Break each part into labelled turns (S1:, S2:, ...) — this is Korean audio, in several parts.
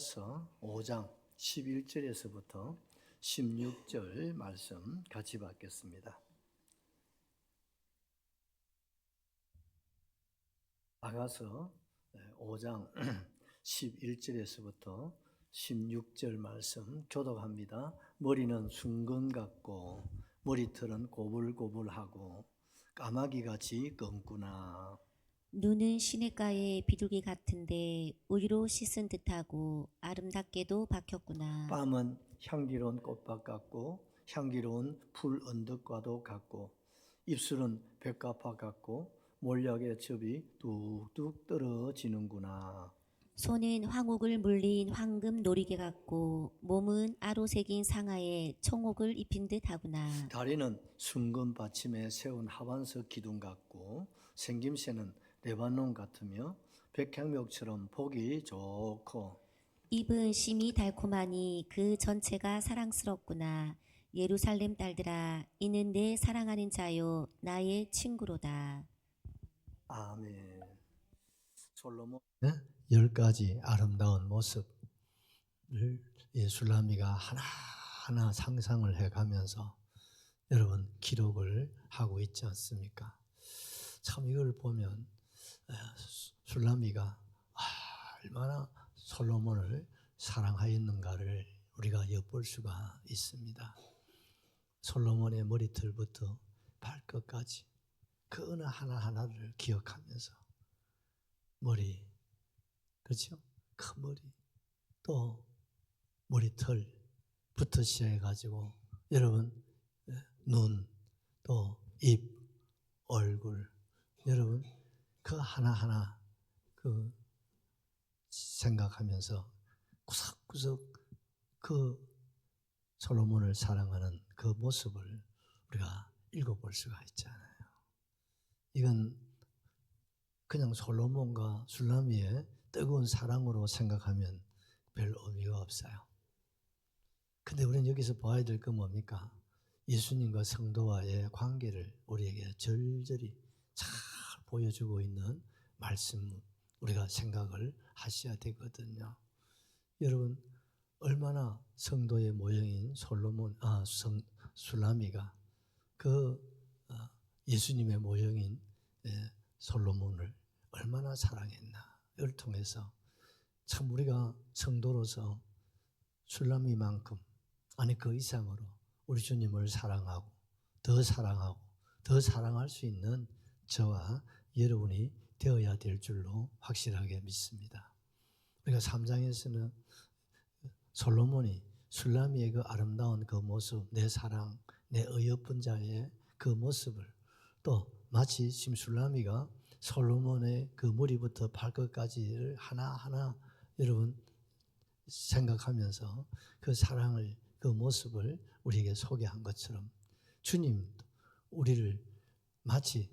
S1: 아가서 5장 11절에서부터 16절 말씀 같이 받겠습니다. 아가서 5장 11절에서부터 16절 말씀 교독합니다. 머리는 순금 같고 머리털은 고불고불하고 까마귀같이 검구나.
S2: 눈은 시냇가의 비둘기 같은데 우리로 씻은 듯하고 아름답게도 박혔구나.
S1: 뺨은 향기로운 꽃밭 같고 향기로운 풀 언덕과도 같고 입술은 백합화 같고 몰약의 즙이 뚝뚝 떨어지는구나.
S2: 손은 황옥을 물린 황금 놀이개 같고 몸은 아로 새긴 상아에 청옥을 입힌 듯하구나.
S1: 다리는 순금 받침에 세운 하반석 기둥 같고 생김새는 레바논 같으며 백향목처럼 보기 좋고
S2: 입은 심이 달콤하니 그 전체가 사랑스럽구나. 예루살렘 딸들아, 이는 내 사랑하는 자요 나의 친구로다.
S1: 아멘. 솔로몬 10가지 아름다운 모습을 술라미가 하나하나 상상을 해가면서 여러분 기록을 하고 있지 않습니까? 참 이걸 보면 술라미가 얼마나 솔로몬을 사랑하였는가를 우리가 엿볼 수가 있습니다. 솔로몬의 머리털부터 발끝까지 그 어느 하나하나를 기억하면서 머리, 그렇죠? 큰 머리, 또 머리털부터 시작해가지고 여러분 눈, 또 입, 얼굴, 여러분 그 하나하나 그 생각하면서 구석구석 그 솔로몬을 사랑하는 그 모습을 우리가 읽어볼 수가 있잖아요. 이건 그냥 솔로몬과 술라미의 뜨거운 사랑으로 생각하면 별 의미가 없어요. 근데 우리는 여기서 봐야 될 건 뭡니까? 예수님과 성도와의 관계를 우리에게 절절히 잘 보여주고 있는 말씀 우리가 생각을 하셔야 되거든요. 여러분 얼마나 성도의 모형인 술라미가 그 예수님의 모형인 솔로몬을 얼마나 사랑했나. 이를 통해서 참 우리가 성도로서 술라미만큼 아니 그 이상으로 우리 주님을 사랑하고 더 사랑할 수 있는 저와 여러분이 되어야 될 줄로 확실하게 믿습니다. 우리가 3장에서는 솔로몬이 술라미의 그 아름다운 그 모습, 내 사랑, 내 어여쁜 자의 그 모습을 또 마치 지금 술라미가 솔로몬의 그 머리부터 발끝까지를 하나하나 여러분 생각하면서 그 사랑을 그 모습을 우리에게 소개한 것처럼 주님도 우리를 마치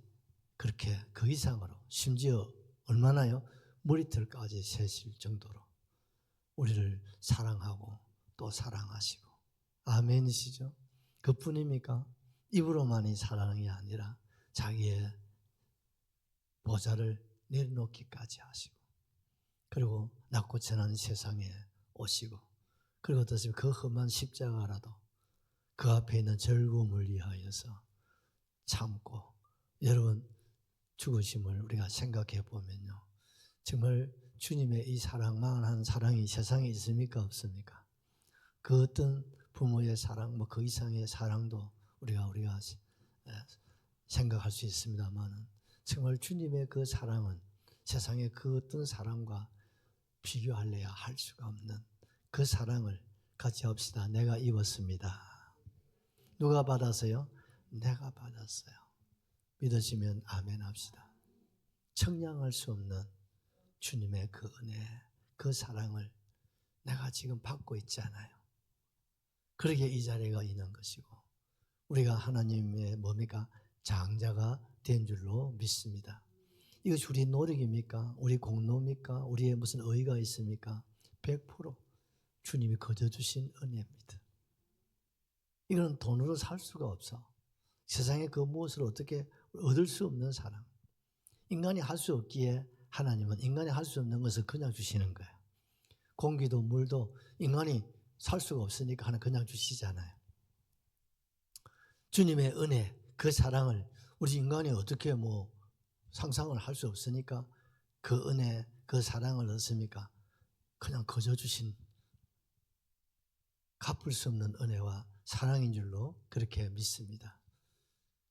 S1: 그렇게 그 이상으로 심지어 얼마나요? 머리털까지 세실 정도로 우리를 사랑하고 또 사랑하시고 아멘이시죠? 그뿐입니까? 입으로만이 사랑이 아니라 자기의 보좌를 내려놓기까지 하시고 그리고 낮고 천한 세상에 오시고 그리고 어떠세요? 그 험한 십자가라도 그 앞에 있는 즐거움을 위하여서 참고 여러분 죽으심을 우리가 생각해 보면요. 정말 주님의 이 사랑만한 사랑이 세상에 있습니까? 없습니까? 그 어떤 부모의 사랑, 그 이상의 사랑도 우리가 생각할 수 있습니다만 정말 주님의 그 사랑은 세상의 그 어떤 사랑과 비교할래야 할 수가 없는 그 사랑을 같이 합시다. 내가 입었습니다. 누가 받았어요? 내가 받았어요. 믿으시면 아멘 합시다. 청량할 수 없는 주님의 그 은혜, 그 사랑을 내가 지금 받고 있잖아요. 그러기에 이 자리가 있는 것이고 우리가 하나님의 뭡니까? 장자가 된 줄로 믿습니다. 이것이 우리 노력입니까? 우리 공로입니까? 우리의 무슨 의의가 있습니까? 100% 주님이 거저주신 은혜입니다. 이건 돈으로 살 수가 없어. 세상에 그 무엇을 어떻게 얻을 수 없는 사랑. 인간이 할 수 없기에 하나님은 인간이 할 수 없는 것을 그냥 주시는 거예요. 공기도 물도 인간이 살 수가 없으니까 하나 그냥 주시잖아요. 주님의 은혜, 그 사랑을 우리 인간이 어떻게 상상을 할 수 없으니까 그 은혜, 그 사랑을 얻습니까? 그냥 거저 주신 갚을 수 없는 은혜와 사랑인 줄로 그렇게 믿습니다.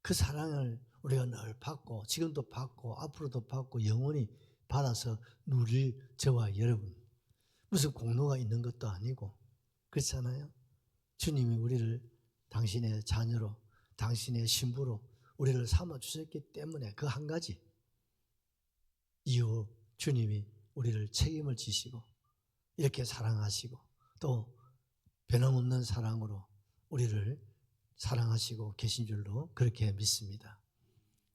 S1: 그 사랑을 우리가 늘 받고 지금도 받고 앞으로도 받고 영원히 받아서 누릴 저와 여러분, 무슨 공로가 있는 것도 아니고 그렇잖아요. 주님이 우리를 당신의 자녀로, 당신의 신부로 우리를 삼아주셨기 때문에 그 한 가지 이유, 주님이 우리를 책임을 지시고 이렇게 사랑하시고 또 변함없는 사랑으로 우리를 사랑하시고 계신 줄로 그렇게 믿습니다.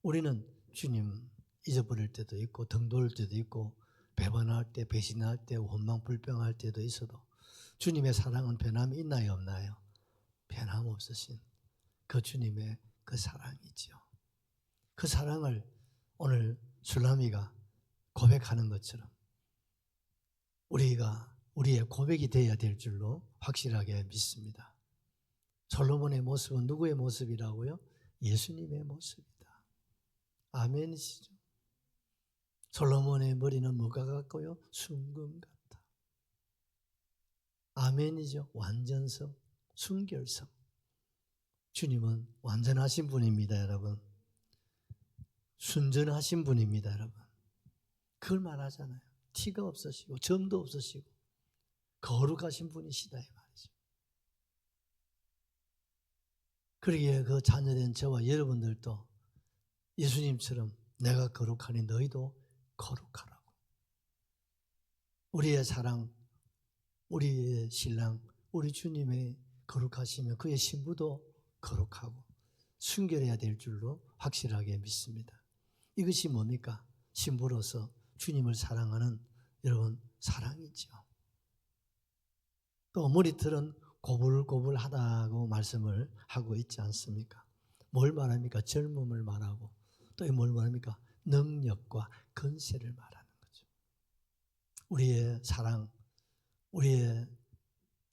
S1: 우리는 주님 잊어버릴 때도 있고 등 돌릴 때도 있고 배반할 때, 배신할 때, 원망 불평할 때도 있어도 주님의 사랑은 변함이 있나요, 없나요? 변함없으신 그 주님의 그 사랑이죠. 그 사랑을 오늘 술라미가 고백하는 것처럼 우리가 우리의 고백이 되어야 될 줄로 확실하게 믿습니다. 솔로몬의 모습은 누구의 모습이라고요? 예수님의 모습이다. 아멘이시죠? 솔로몬의 머리는 뭐가 같고요? 순금 같다. 아멘이죠? 완전성, 순결성. 주님은 완전하신 분입니다, 여러분. 순전하신 분입니다, 여러분. 그걸 말하잖아요. 티가 없으시고 점도 없으시고 거룩하신 분이시다 이 말이죠. 그러기에 그 자녀된 저와 여러분들도 예수님처럼 내가 거룩하니 너희도 거룩하라고. 우리의 사랑, 우리의 신랑, 우리 주님의 거룩하시면 그의 신부도 거룩하고 순결해야 될 줄로 확실하게 믿습니다. 이것이 뭡니까? 신부로서 주님을 사랑하는 여러분 사랑이죠. 또 머리털은 고불고불하다고 말씀을 하고 있지 않습니까? 뭘 말합니까? 젊음을 말하고 또 뭘 말합니까? 능력과 건세를 말하는 거죠. 우리의 사랑, 우리의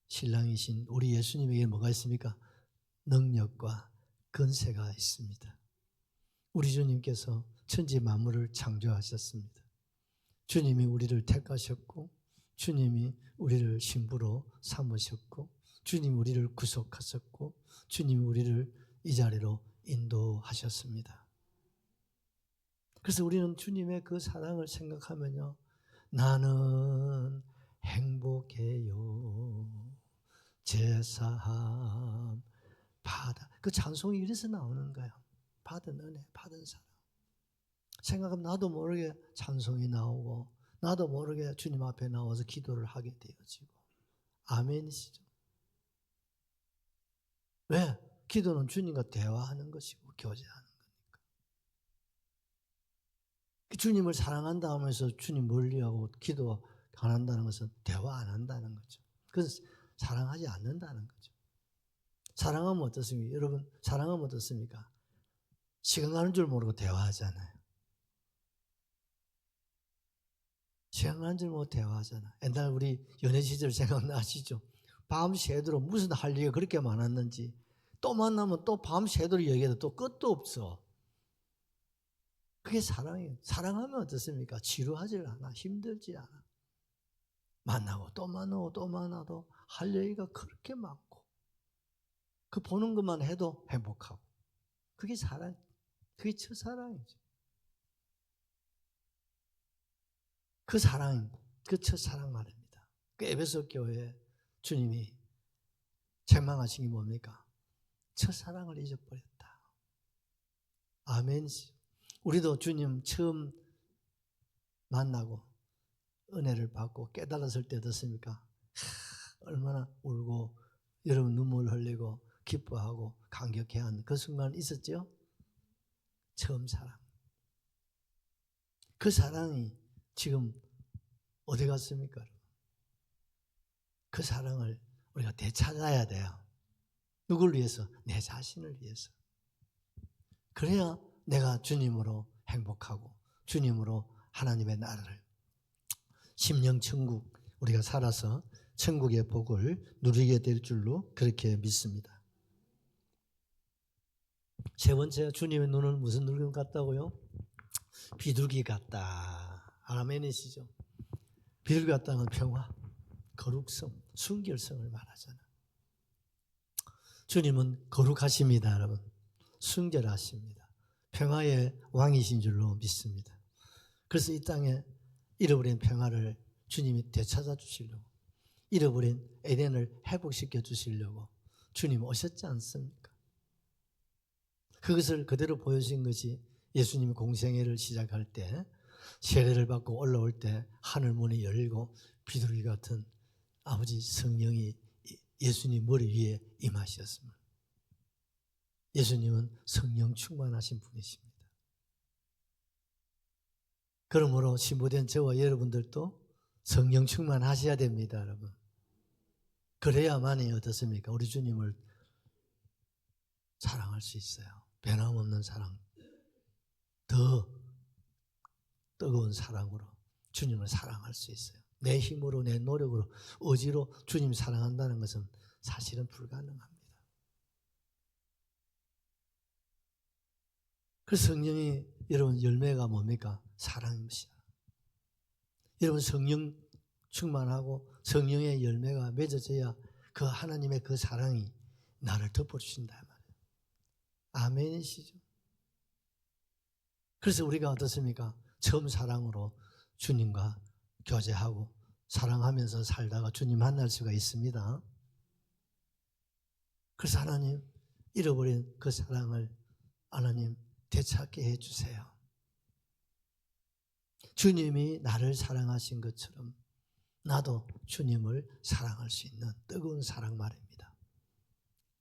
S1: 신랑이신 우리 예수님에게 뭐가 있습니까? 능력과 건세가 있습니다. 우리 주님께서 천지 만물을 창조하셨습니다. 주님이 우리를 택하셨고 주님이 우리를 신부로 삼으셨고 주님이 우리를 구속하셨고 주님이 우리를 이 자리로 인도하셨습니다. 그래서 우리는 주님의 그 사랑을 생각하면요, 나는 행복해요 제사함 받아. 그 찬송이 이래서 나오는 거예요. 받은 은혜, 받은 사랑. 생각하면 나도 모르게 찬송이 나오고 나도 모르게 주님 앞에 나와서 기도를 하게 되어지고. 아멘이시죠? 왜? 기도는 주님과 대화하는 것이고 교제하는 거니까. 주님을 사랑한다 하면서 주님 멀리하고 기도 안 한다는 것은 대화 안 한다는 거죠. 그것은 사랑하지 않는다는 거죠. 사랑하면 어떻습니까? 여러분, 사랑하면 어떻습니까? 시간 가는 줄 모르고 대화하잖아요. 시간 가는 줄 모르고 대화하잖아요. 옛날 우리 연애 시절 생각나시죠? 밤새도록 무슨 할 일이 그렇게 많았는지 또 만나면 또 밤새도록 얘기해도 또 끝도 없어. 그게 사랑이에요. 사랑하면 어떻습니까? 지루하지 않아. 힘들지 않아. 만나고 또 만나고 또 만나도 할 얘기가 그렇게 많고 그 보는 것만 해도 행복하고 그게 사랑, 그게 첫사랑이죠. 그 사랑, 그 첫사랑 말입니다. 그 에베소 교회에 주님이 책망하신 게 뭡니까? 첫사랑을 잊어버렸다. 아멘. 우리도 주님 처음 만나고 은혜를 받고 깨달았을 때 어떻습니까? 얼마나 울고 여러분 눈물 흘리고 기뻐하고 감격해하는 그 순간 있었죠? 처음 사랑. 그 사랑이 지금 어디 갔습니까? 그 사랑을 우리가 되찾아야 돼요. 누굴 위해서? 내 자신을 위해서. 그래야 내가 주님으로 행복하고 주님으로 하나님의 나라를 심령천국 우리가 살아서 천국의 복을 누리게 될 줄로 그렇게 믿습니다. 세 번째, 주님의 눈은 무슨 눈 같다고요? 비둘기 같다. 아멘이시죠? 비둘기 같다는 평화, 거룩성, 순결성을 말하잖아. 주님은 거룩하십니다, 여러분. 순결하십니다. 평화의 왕이신 줄로 믿습니다. 그래서 이 땅에 잃어버린 평화를 주님이 되찾아 주시려고, 잃어버린 에덴을 회복시켜 주시려고 주님 오셨지 않습니까? 그것을 그대로 보여주신 것이 예수님이 공생애를 시작할 때, 세례를 받고 올라올 때 하늘 문이 열리고 비둘기 같은 아버지 성령이 예수님 머리 위에 임하셨습니다. 예수님은 성령 충만하신 분이십니다. 그러므로 신부된 저와 여러분들도 성령 충만하셔야 됩니다, 여러분. 그래야만이 어떻습니까? 우리 주님을 사랑할 수 있어요. 변함없는 사랑, 더 뜨거운 사랑으로 주님을 사랑할 수 있어요. 내 힘으로, 내 노력으로, 의지로 주님 사랑한다는 것은 사실은 불가능합니다. 그래서 성령이, 여러분, 열매가 뭡니까? 사랑입니다. 여러분, 성령 충만하고 성령의 열매가 맺어져야 그 하나님의 그 사랑이 나를 덮어주신다 말이에요. 아멘이시죠? 그래서 우리가 어떻습니까? 처음 사랑으로 주님과 교제하고 사랑하면서 살다가 주님 만날 수가 있습니다. 그래서 하나님, 잃어버린 그 사랑을 하나님 되찾게 해주세요. 주님이 나를 사랑하신 것처럼 나도 주님을 사랑할 수 있는 뜨거운 사랑 말입니다.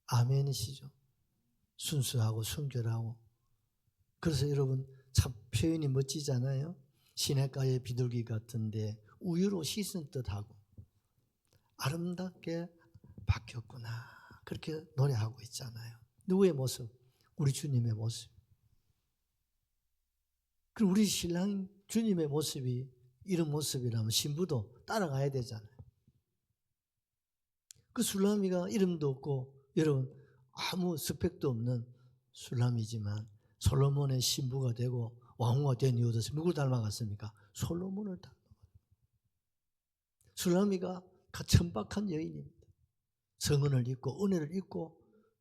S1: 아멘이시죠? 순수하고 순결하고. 그래서 여러분, 참 표현이 멋지잖아요. 시냇가의 비둘기 같은데 우유로 씻은 듯하고 아름답게 바뀌었구나, 그렇게 노래하고 있잖아요. 누구의 모습? 우리 주님의 모습. 그리고 우리 신랑 주님의 모습이 이런 모습이라면 신부도 따라가야 되잖아요. 그 술람이가 이름도 없고 여러분 아무 스펙도 없는 술람이지만 솔로몬의 신부가 되고 왕후가 된 이유도 누구 닮아갔습니까? 솔로몬을 닮아갔어요. 술람이가 천박한 여인입니다. 성은을 입고 은혜를 입고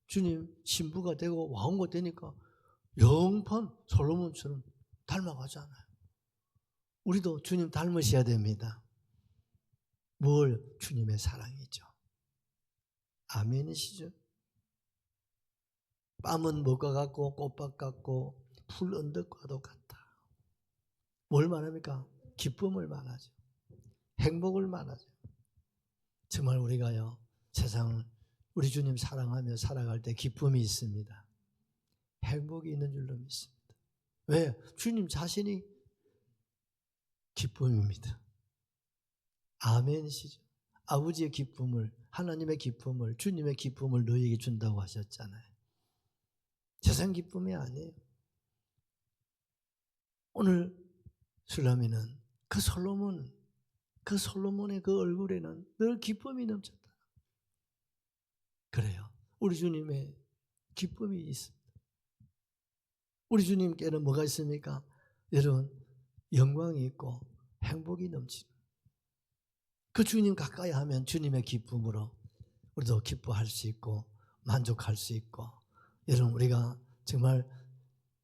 S1: 주님 신부가 되고 왕후가 되니까 영판 솔로몬처럼 닮아가잖아요. 우리도 주님 닮으셔야 됩니다. 뭘? 주님의 사랑이죠. 아멘이시죠? 뺨은 뭐가 같고 꽃밭 같고 풀 언덕과도 같다. 뭘 말합니까? 기쁨을 말하죠. 행복을 말하죠. 정말 우리가요, 세상을 우리 주님 사랑하며 살아갈 때 기쁨이 있습니다. 행복이 있는 줄로 믿습니다. 왜? 주님 자신이 기쁨입니다. 아멘이시죠? 아버지의 기쁨을, 하나님의 기쁨을, 주님의 기쁨을 너희에게 준다고 하셨잖아요. 세상 기쁨이 아니에요. 오늘 술라미는 그 솔로몬의 그 얼굴에는 늘 기쁨이 넘쳤다. 그래요. 우리 주님의 기쁨이 있습니다. 우리 주님께는 뭐가 있습니까? 여러분, 영광이 있고 행복이 넘치는, 그 주님 가까이 하면 주님의 기쁨으로 우리도 기뻐할 수 있고 만족할 수 있고, 여러분 우리가 정말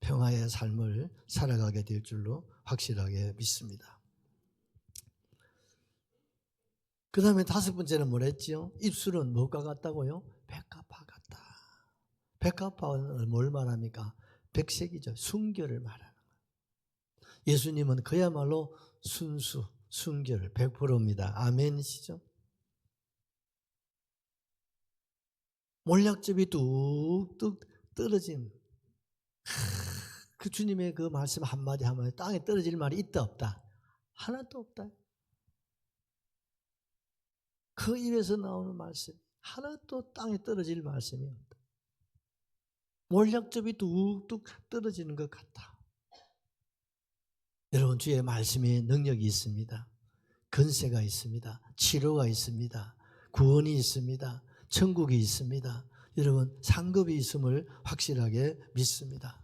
S1: 평화의 삶을 살아가게 될 줄로 확실하게 믿습니다. 그 다음에 다섯 번째는 뭐랬지요? 입술은 뭐가 같다고요? 백합화 같다. 백합화는 뭘 말합니까? 백색이죠. 순결을 말하는 거예요. 예수님은 그야말로 순수, 순결 100%입니다. 아멘이시죠? 몰약즙이 뚝뚝 떨어진 그 주님의 그 말씀 한마디 한마디 땅에 떨어질 말이 있다 없다? 하나도 없다. 그 입에서 나오는 말씀 하나도 땅에 떨어질 말씀이 없다. 몰약즙이 뚝뚝 떨어지는 것 같다. 여러분, 주의 말씀에 능력이 있습니다. 건세가 있습니다. 치료가 있습니다. 구원이 있습니다. 천국이 있습니다. 여러분 상급이 있음을 확실하게 믿습니다.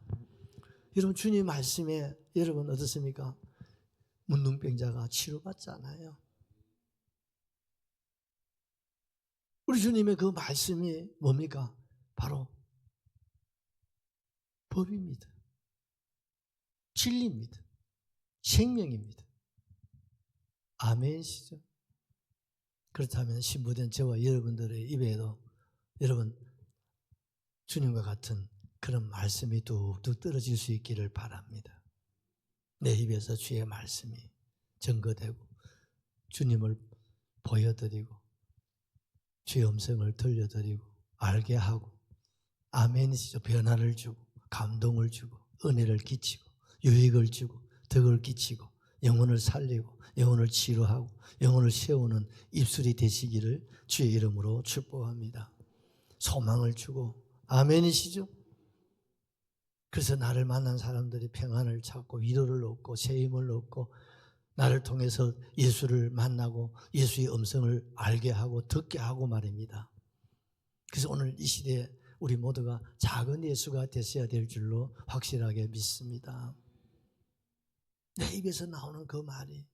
S1: 여러분 주님 말씀에 여러분 어떻습니까? 문둥병자가 치료받잖아요. 우리 주님의 그 말씀이 뭡니까? 바로 법입니다. 진리입니다. 생명입니다. 아멘이시죠? 그렇다면 신부된 저와 여러분들의 입에도 여러분 주님과 같은 그런 말씀이 뚝뚝 떨어질 수 있기를 바랍니다. 내 입에서 주의 말씀이 증거되고 주님을 보여드리고 주의 음성을 들려드리고 알게 하고 아멘이시죠. 변화를 주고 감동을 주고 은혜를 끼치고 유익을 주고 덕을 끼치고 영혼을 살리고 영혼을 치료하고 영혼을 세우는 입술이 되시기를 주의 이름으로 축복합니다. 소망을 주고 아멘이시죠. 그래서 나를 만난 사람들이 평안을 찾고 위로를 얻고 세임을 얻고 나를 통해서 예수를 만나고 예수의 음성을 알게 하고 듣게 하고 말입니다. 그래서 오늘 이 시대에 우리 모두가 작은 예수가 되셔야 될 줄로 확실하게 믿습니다. 내 입에서 나오는 그 말이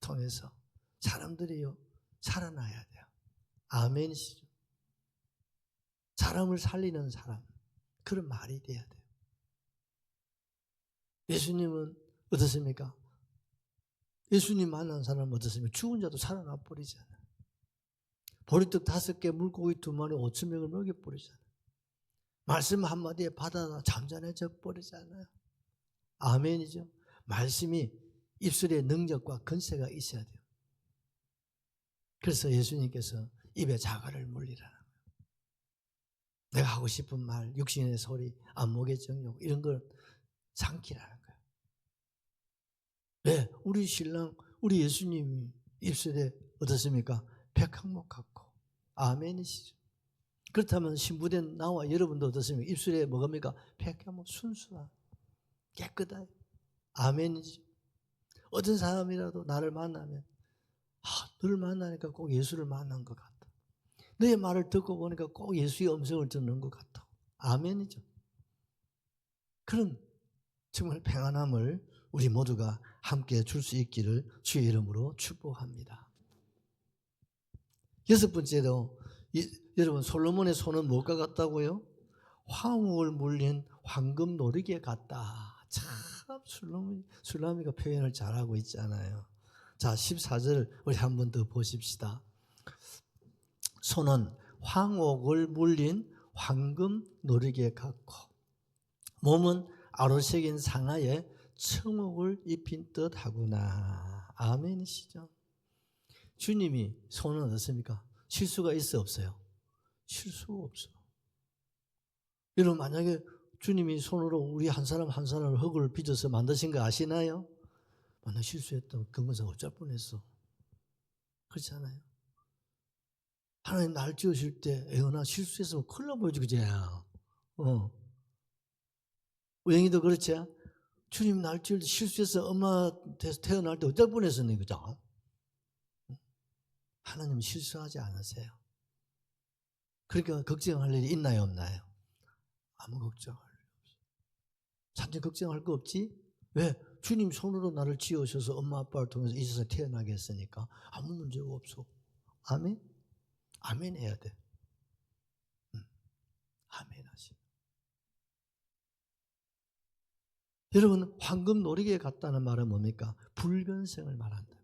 S1: 통해서 사람들이요 살아나야 돼요. 아멘이시죠. 사람을 살리는 사람, 그런 말이 돼야 돼요. 예수님은 어떻습니까? 예수님 만난 사람은 어떻습니까? 죽은 자도 살아나 버리잖아요. 보리떡 5개, 물고기 2마리 5,000명을 먹여버리잖아요. 말씀 한마디에 받아다 잠잠해져 버리잖아요. 아멘이죠. 말씀이 입술에 능력과 건세가 있어야 돼요. 그래서 예수님께서 입에 자갈을 물리라는 거예요. 내가 하고 싶은 말, 육신의 소리, 안목의 정욕 이런 걸 삼키라는 거예요. 왜? 우리 신랑, 우리 예수님이 입술에 어떻습니까? 백항목 같고 아멘이시죠. 그렇다면 신부된 나와 여러분도 어떻습니까? 입술에 뭐갑니까? 백항목 순수한 깨끗한 아멘이죠. 어떤 사람이라도 나를 만나면 너를 만나니까 꼭 예수를 만난 것 같다. 너의 말을 듣고 보니까 꼭 예수의 음성을 듣는 것 같다. 아멘이죠. 그런 정말 평안함을 우리 모두가 함께 줄 수 있기를 주의 이름으로 축복합니다. 6번째로 여러분 솔로몬의 손은 무엇과 같다고요? 황후를 물린 황금 노리개 같다. 참 술라미가 표현을 잘하고 있잖아요. 자 14절 우리 한 번 더 보십시다. 손은 황옥을 물린 황금 노리개 같고 몸은 아로새긴 상아에 청옥을 입힌 듯하구나. 아멘이시죠. 주님이 손은 어떻습니까? 실수가 있어 없어요? 실수가 없어요. 여러분 만약에 주님이 손으로 우리 한 사람 한 사람을 흙을 빚어서 만드신 거 아시나요? 만약 실수했던 그것은 어쩔 뻔했어. 그렇잖아요. 하나님 날 지으실 때 애어나 실수해서 큰일 나버리지 그제. 우영이도 그렇지? 주님 날 지을 때 실수해서 엄마 태어날 때 어쩔 뻔했었네 그죠? 하나님은 실수하지 않으세요. 그러니까 걱정할 일이 있나요 없나요? 아무 걱정할 일 없어요. 산전 걱정할 거 없지? 왜? 주님 손으로 나를 지으셔서 엄마 아빠를 통해서 이 세상에 태어나게 했으니까 아무 문제가 없어. 아멘? 아멘 해야 돼. 아멘 하시. 여러분 황금 노리개 같다는 말은 뭡니까? 불변성을 말한다.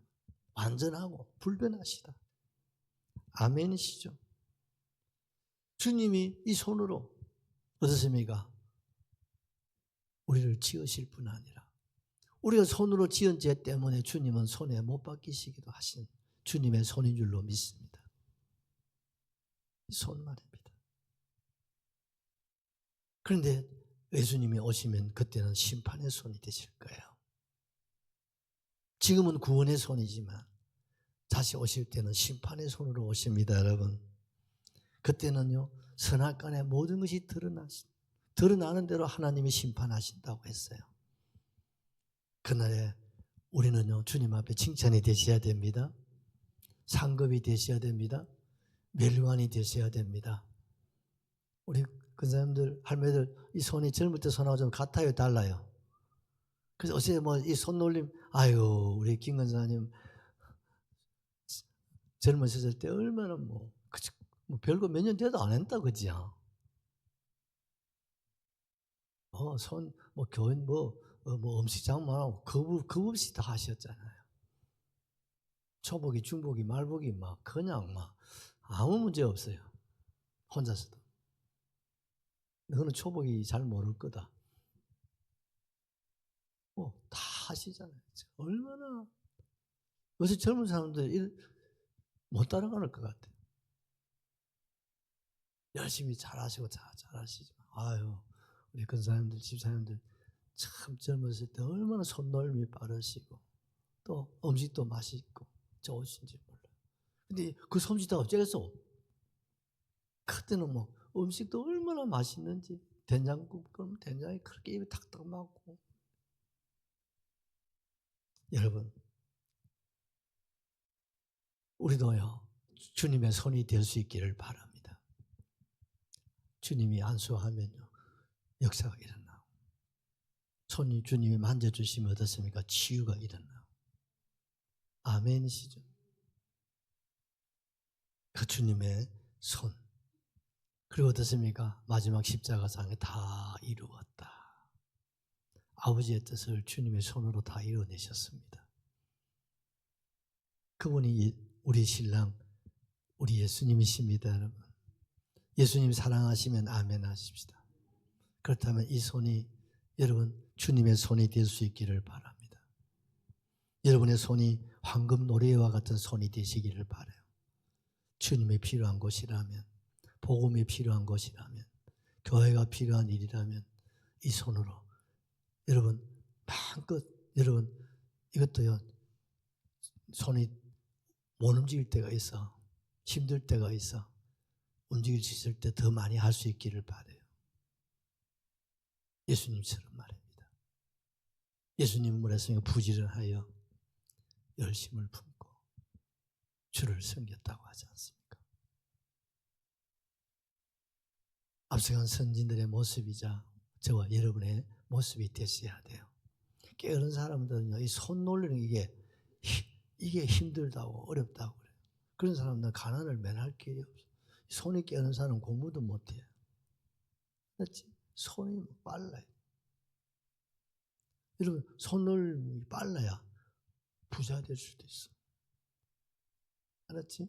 S1: 완전하고 불변하시다. 아멘이시죠. 주님이 이 손으로 어떻습니까? 우리를 지으실 뿐 아니라 우리가 손으로 지은 죄 때문에 주님은 손에 못 박히시기도 하신 주님의 손인 줄로 믿습니다. 이 손 말입니다. 그런데 예수님이 오시면 그때는 심판의 손이 되실 거예요. 지금은 구원의 손이지만 다시 오실 때는 심판의 손으로 오십니다, 여러분. 그때는요, 선악간의 모든 것이 드러나는 대로 하나님이 심판하신다고 했어요. 그날에 우리는요, 주님 앞에 칭찬이 되셔야 됩니다. 상급이 되셔야 됩니다. 멸관이 되셔야 됩니다. 우리 근사님들, 할매들, 이 손이 젊을 때 손하고 좀 같아요, 달라요? 그래서 어제 뭐 이 손놀림, 아유, 우리 김 근사님 젊으셨을 때 얼마나 뭐 별거 몇 년 돼도 안 했다, 그지요? 교회 음식 장만하고 겁 없이 다 하셨잖아요. 초복이, 중복이, 말복이 그냥 아무 문제 없어요. 혼자서도. 너는 초복이 잘 모를 거다. 다 하시잖아요. 얼마나 요새 젊은 사람들 못 따라가는 것 같아요. 열심히 잘하시고 잘하시지만 아유, 우리 근사님들, 집사님들 참 젊었을 때 얼마나 손놀림이 빠르시고 또 음식도 맛있고 좋으신지 몰라요. 근데 그 솜씨 다 어쩌겠어? 그때는 음식도 얼마나 맛있는지 된장국 끓으면 된장이 그렇게 입에 탁탁 맞고. 여러분, 우리도요 주님의 손이 될 수 있기를 바랍니다. 주님이 안수하면요 역사가 일어나고, 손이 주님이 만져주시면 어떻습니까? 치유가 일어나고. 아멘이시죠? 그 주님의 손. 그리고 어떻습니까? 마지막 십자가상에 다 이루었다. 아버지의 뜻을 주님의 손으로 다 이루어내셨습니다. 그분이 우리 신랑, 우리 예수님이십니다, 여러분. 예수님 사랑하시면 아멘 하십시다. 그렇다면 이 손이 여러분 주님의 손이 될 수 있기를 바랍니다. 여러분의 손이 황금 노래와 같은 손이 되시기를 바라요. 주님이 필요한 곳이라면, 복음이 필요한 곳이라면, 교회가 필요한 일이라면 이 손으로 여러분 마음껏, 여러분 이것도요 손이 못 움직일 때가 있어, 힘들 때가 있어, 움직일 수 있을 때 더 많이 할 수 있기를 바라요. 예수님처럼 말입니다. 예수님은 뭐랬습니까? 부지런하여 열심을 품고 주를 섬겼다고 하지 않습니까? 앞서간 선진들의 모습이자 저와 여러분의 모습이 되셔야 돼요. 게으른 사람들은요, 이 손 놀리는 이게 힘들다고 어렵다고 그래요. 그런 사람들은 가난을 면할 길이 없어요. 손이 깨는 사람은 공부도 못해요. 그렇지? 손이 빨라요. 여러분, 손놀림이 빨라야 부자 될 수도 있어. 알았지?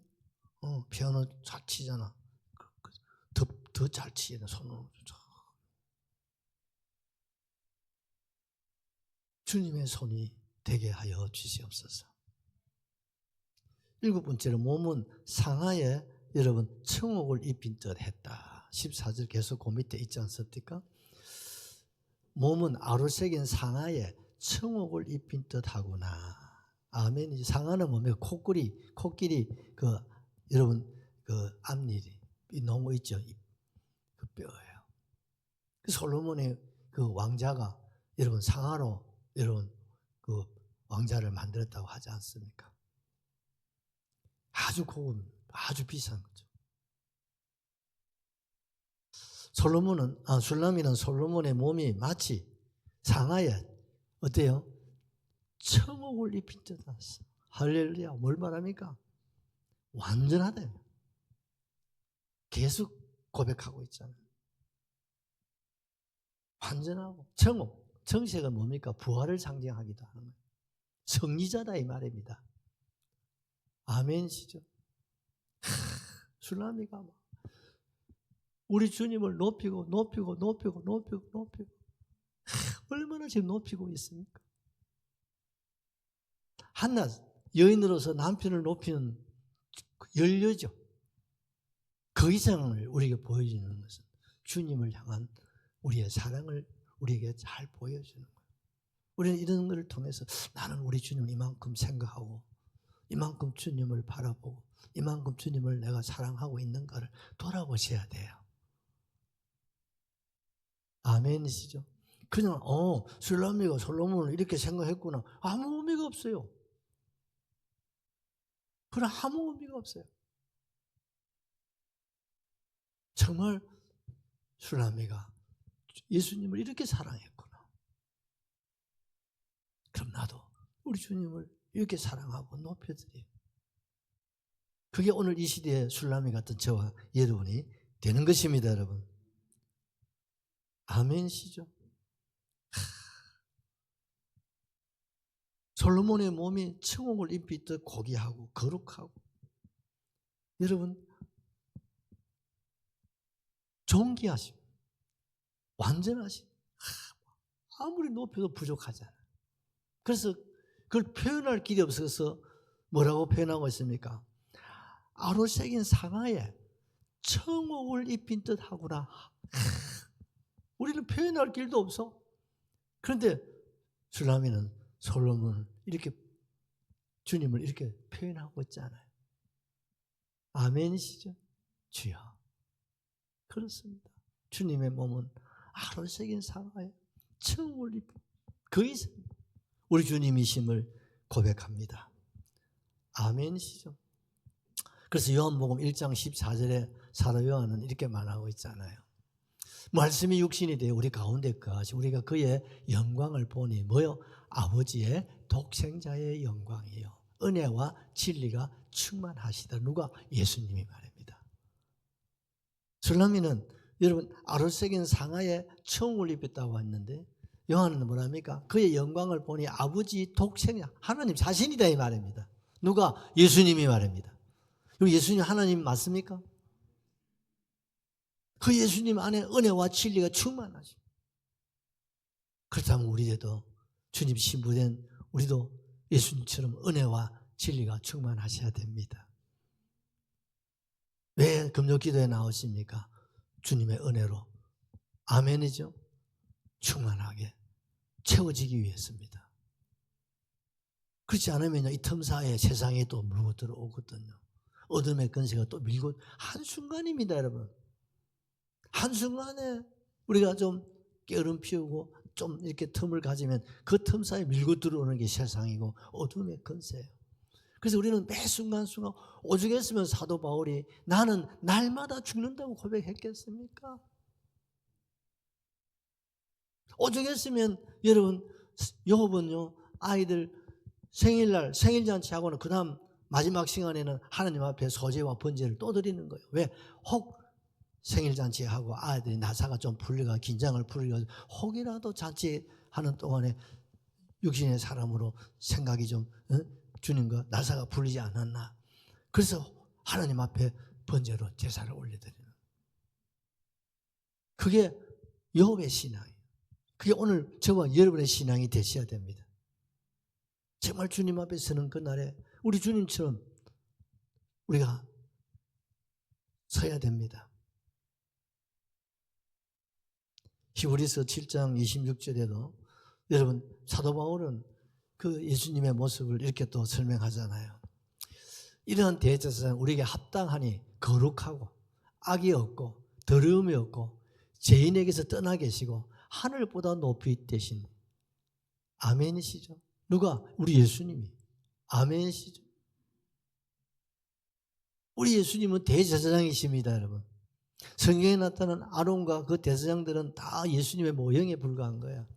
S1: 피아노 잘 치잖아. 더 잘 치잖아, 손으로. 주님의 손이 되게 하여 주시옵소서. 7번째로 몸은 상하에 여러분 청옥을 입힌 듯 했다. 14절 계속 그 밑에 있지 않습니까? 몸은 아로새긴 상하에 청옥을 입힌 듯 하구나. 아멘. 상하는 뭡니까? 코끼리 여러분 앞니이 너무 있죠. 그 뼈예요. 그 솔로몬의 그 왕자가 여러분 상하로 여러분 그 왕자를 만들었다고 하지 않습니까? 아주 고급, 아주 비싼 거죠. 술라미는 솔로몬의 몸이 마치 상하에 어때요? 청옥을 입힌 듯 했어. 할렐루야. 뭘 말합니까? 완전하대. 계속 고백하고 있잖아요. 완전하고 청옥. 정색은 뭡니까? 부활을 상징하기도 하는 거예요. 성리자다 이 말입니다. 아멘이시죠? 술라미가 우리 주님을 높이고 얼마나 지금 높이고 있습니까? 한낱 여인으로서 남편을 높이는 연료죠. 그 이상을 우리에게 보여주는 것은 주님을 향한 우리의 사랑을 우리에게 잘 보여주는 거예요. 우리는 이런 것을 통해서 나는 우리 주님을 이만큼 생각하고 이만큼 주님을 바라보고 이만큼 주님을 내가 사랑하고 있는가를 돌아보셔야 돼요. 아멘이시죠? 그냥 술라미가 솔로몬을 이렇게 생각했구나. 아무 의미가 없어요. 그런 아무 의미가 없어요. 정말 술라미가 예수님을 이렇게 사랑했구나. 그럼 나도 우리 주님을 이렇게 사랑하고 높여드려요. 그게 오늘 이 시대의 술라미 같은 저와 여러분이 되는 것입니다, 여러분. 아멘이시죠? 솔로몬의 몸이 청옥을 입히듯 고귀하고 거룩하고, 여러분 존귀하심, 완전하심, 아무리 높여도 부족하잖아요. 그래서 그걸 표현할 길이 없어서 뭐라고 표현하고 있습니까? 아로새긴 상하에 청옥을 입힌 듯 하구나. 우리는 표현할 길도 없어. 그런데 술라미는 솔로몬을 이렇게, 주님을 이렇게 표현하고 있잖아요. 아멘이시죠? 주여. 그렇습니다. 주님의 몸은 아로새긴 상하에 청옥을 입힌 그 이상 우리 주님이심을 고백합니다. 아멘이시죠? 그래서 요한복음 1장 14절에 사도 요한은 이렇게 말하고 있잖아요. 말씀이 육신이 되어 우리 가운데 거하시 우리가 그의 영광을 보니 뭐요? 아버지의 독생자의 영광이요. 은혜와 진리가 충만하시다. 누가? 예수님이 말입니다. 술라미는 여러분 아로새긴 상하에 청옥을 입혔다고 했는데 요한은 뭐랍니까? 그의 영광을 보니 아버지 독생자 하나님 자신이다 이 말입니다. 누가? 예수님이 말입니다. 그럼 예수님 하나님 맞습니까? 그 예수님 안에 은혜와 진리가 충만하십니다. 그렇다면 우리도 주님 신부된 우리도 예수님처럼 은혜와 진리가 충만하셔야 됩니다. 왜 금요 기도에 나오십니까? 주님의 은혜로 아멘이죠? 충만하게 채워지기 위해서입니다. 그렇지 않으면 이 틈 사이에 세상에 또 물고 들어오거든요. 어둠의 권세가 또 밀고, 한순간입니다, 여러분. 한순간에 우리가 좀 게으름 피우고 좀 이렇게 틈을 가지면 그 틈 사이에 밀고 들어오는 게 세상이고 어둠의 권세예요. 그래서 우리는 매 순간순간 오죽했으면 사도 바울이 나는 날마다 죽는다고 고백했겠습니까? 오죽했으면 여러분 요업은요 아이들 생일날 생일잔치하고는 그 다음 마지막 시간에는 하나님 앞에 소제와 번제를 또 드리는 거예요. 왜? 혹 생일잔치하고 아이들이 나사가 좀 풀리가 긴장을 풀리가 혹이라도 잔치하는 동안에 육신의 사람으로 생각이 좀 주님과 나사가 풀리지 않았나. 그래서 하나님 앞에 번제로 제사를 올려드리는, 그게 여호와의 신앙이에요. 그게 오늘 저와 여러분의 신앙이 되셔야 됩니다. 정말 주님 앞에 서는 그날에 우리 주님처럼 우리가 서야 됩니다. 히브리서 7장 26절에도 여러분 사도 바울은 그 예수님의 모습을 이렇게 또 설명하잖아요. 이러한 대제사장 우리에게 합당하니 거룩하고 악이 없고 더러움이 없고 죄인에게서 떠나 계시고 하늘보다 높이 되신 아멘이시죠? 누가? 우리 예수님이. 아멘이시죠? 우리 예수님은 대제사장이십니다, 여러분. 성경에 나타난 아론과 그 대제사장들은 다 예수님의 모형에 불과한 거야.